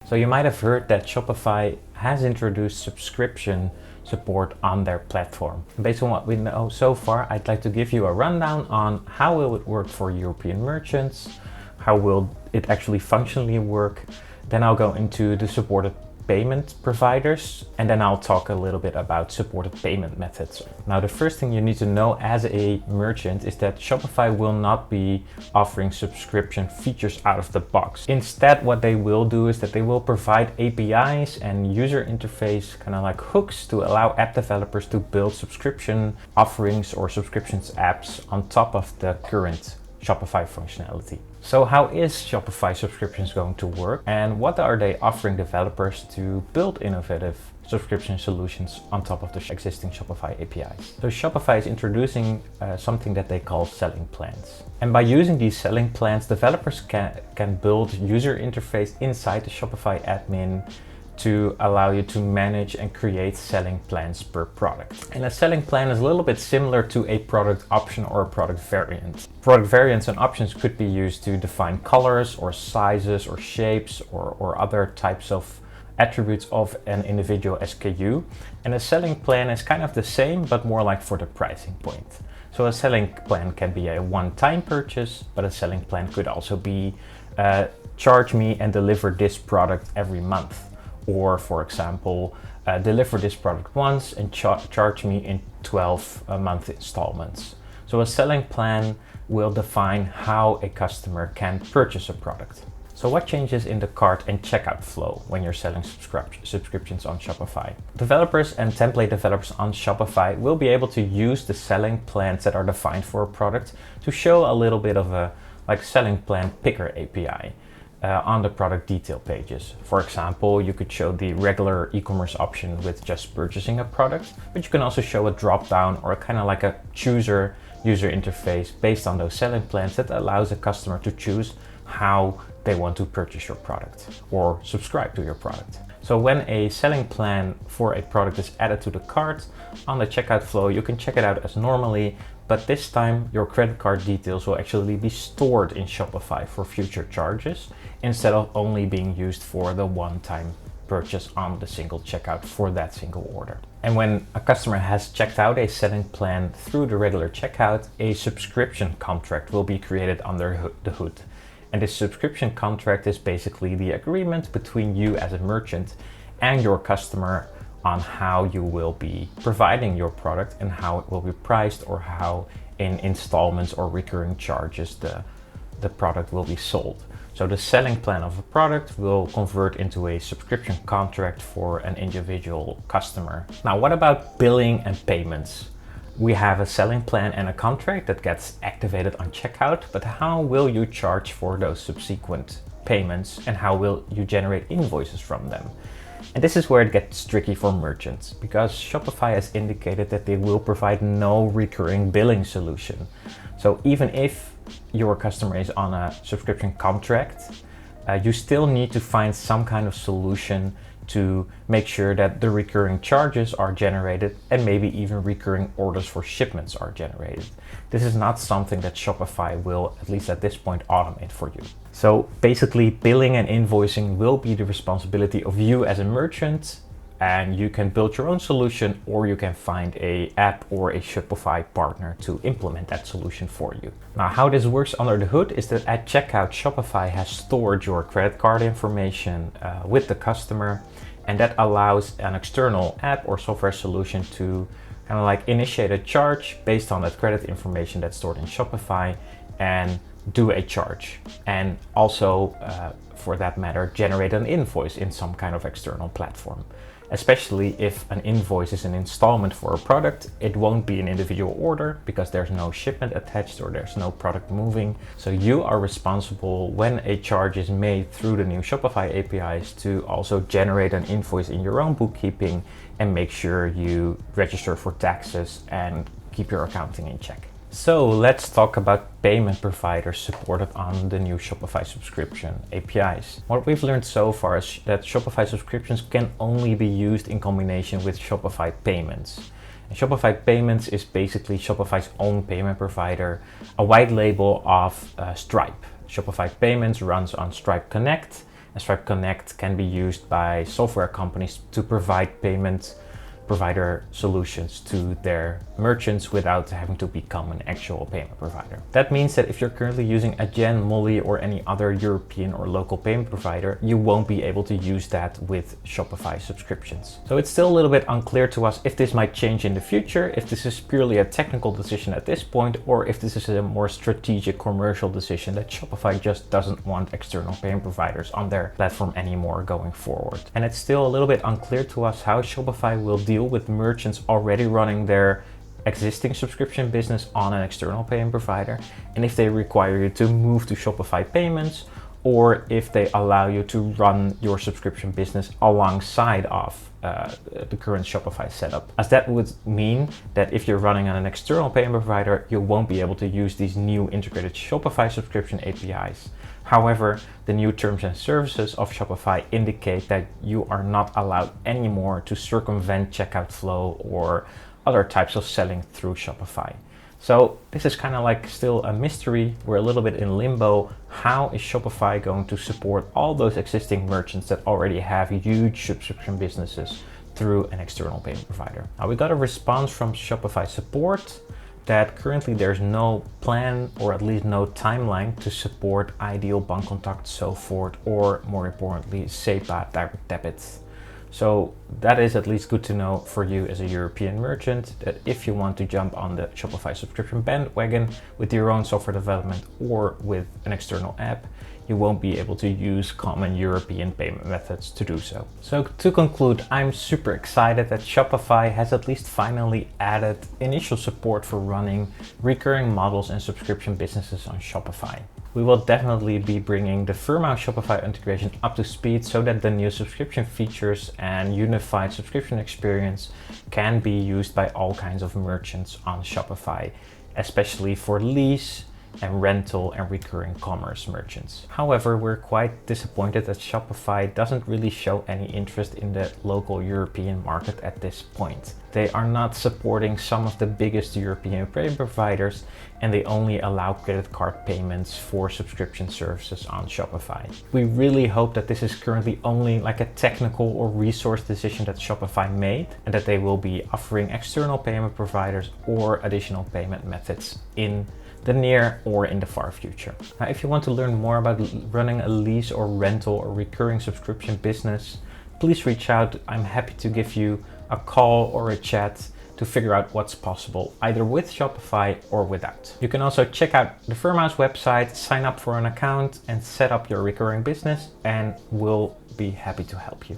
So you might have heard that Shopify has introduced subscription support on their platform. Based on what we know so far, I'd like to give you a rundown on how will it work for European merchants, how will it actually functionally work. Then I'll go into the supported payment providers, and then I'll talk a little bit about supported payment methods. Now, the first thing you need to know as a merchant is that Shopify will not be offering subscription features out of the box. Instead, what they will do is that they will provide APIs and user interface kind of like hooks to allow app developers to build subscription offerings or subscriptions apps on top of the current Shopify functionality. So how is Shopify Subscriptions going to work, and what are they offering developers to build innovative subscription solutions on top of the existing Shopify APIs? So Shopify is introducing something that they call selling plans. And by using these selling plans, developers can build user interface inside the Shopify admin to allow you to manage and create selling plans per product. And a selling plan is a little bit similar to a product option or a product variant. Product variants and options could be used to define colors or sizes or shapes or other types of attributes of an individual SKU. And a selling plan is kind of the same, but more like for the pricing point. So a selling plan can be a one-time purchase, but a selling plan could also be charge me and deliver this product every month. Or, for example, deliver this product once and charge me in 12-month installments. So a selling plan will define how a customer can purchase a product. So what changes in the cart and checkout flow when you're selling subscriptions on Shopify? Developers and template developers on Shopify will be able to use the selling plans that are defined for a product to show a little bit of a selling plan picker API. On the product detail pages. For example, you could show the regular e-commerce option with just purchasing a product, but you can also show a drop down or kind of like a chooser user interface based on those selling plans that allows a customer to choose how they want to purchase your product or subscribe to your product. So when a selling plan for a product is added to the cart on the checkout flow, you can check it out as normally, but this time your credit card details will actually be stored in Shopify for future charges instead of only being used for the one-time purchase on the single checkout for that single order. And when a customer has checked out a selling plan through the regular checkout, a subscription contract will be created under the hood. And this subscription contract is basically the agreement between you as a merchant and your customer on how you will be providing your product and how it will be priced, or how in installments or recurring charges the product will be sold. So the selling plan of a product will convert into a subscription contract for an individual customer. Now, what about billing and payments? We have a selling plan and a contract that gets activated on checkout, but how will you charge for those subsequent payments, and how will you generate invoices from them? And this is where it gets tricky for merchants, because Shopify has indicated that they will provide no recurring billing solution. So even if your customer is on a subscription contract, you still need to find some kind of solution to make sure that the recurring charges are generated and maybe even recurring orders for shipments are generated. This is not something that Shopify will, at least at this point, automate for you. So basically, billing and invoicing will be the responsibility of you as a merchant, and you can build your own solution, or you can find an app or a Shopify partner to implement that solution for you. Now, how this works under the hood is that at checkout, Shopify has stored your credit card information with the customer, and that allows an external app or software solution to kind of like initiate a charge based on that credit information that's stored in Shopify and do a charge. And also, for that matter, generate an invoice in some kind of external platform. Especially if an invoice is an installment for a product, it won't be an individual order because there's no shipment attached or there's no product moving. So you are responsible when a charge is made through the new Shopify APIs to also generate an invoice in your own bookkeeping and make sure you register for taxes and keep your accounting in check. So let's talk about payment providers supported on the new Shopify subscription APIs. What we've learned so far is that Shopify subscriptions can only be used in combination with Shopify payments. And Shopify payments is basically Shopify's own payment provider, a white label of Stripe. Shopify payments runs on Stripe Connect, Stripe Connect can be used by software companies to provide payment provider solutions to their merchants without having to become an actual payment provider. That means that if you're currently using Adyen, Molly, or any other European or local payment provider, you won't be able to use that with Shopify subscriptions. So it's still a little bit unclear to us if this might change in the future, if this is purely a technical decision at this point, or if this is a more strategic commercial decision that Shopify just doesn't want external payment providers on their platform anymore going forward. And it's still a little bit unclear to us how Shopify will deal with merchants already running their existing subscription business on an external payment provider, and if they require you to move to Shopify payments, or if they allow you to run your subscription business alongside of the current Shopify setup. As that would mean that if you're running on an external payment provider, you won't be able to use these new integrated Shopify subscription APIs. However, the new terms and services of Shopify indicate that you are not allowed anymore to circumvent checkout flow or other types of selling through Shopify. So this is kind of like still a mystery. We're a little bit in limbo. How is Shopify going to support all those existing merchants that already have huge subscription businesses through an external payment provider? Now, we got a response from Shopify support that currently there's no plan, or at least no timeline, to support Ideal, Bancontact, SOFOR, or more importantly, SEPA direct debits. So that is at least good to know for you as a European merchant, that if you want to jump on the Shopify subscription bandwagon with your own software development or with an external app, you won't be able to use common European payment methods to do so. So to conclude, I'm super excited that Shopify has at least finally added initial support for running recurring models and subscription businesses on Shopify. We will definitely be bringing the Firmhouse Shopify integration up to speed so that the new subscription features and unified subscription experience can be used by all kinds of merchants on Shopify, especially for lease and rental and recurring commerce merchants. However, we're quite disappointed that Shopify doesn't really show any interest in the local European market at this point. They are not supporting some of the biggest European payment providers, and they only allow credit card payments for subscription services on Shopify. We really hope that this is currently only like a technical or resource decision that Shopify made, and that they will be offering external payment providers or additional payment methods in the near or in the far future. Now, if you want to learn more about running a lease or rental or recurring subscription business, please reach out. I'm happy to give you a call or a chat to figure out what's possible, either with Shopify or without. You can also check out the Firmhouse website, sign up for an account and set up your recurring business, and we'll be happy to help you.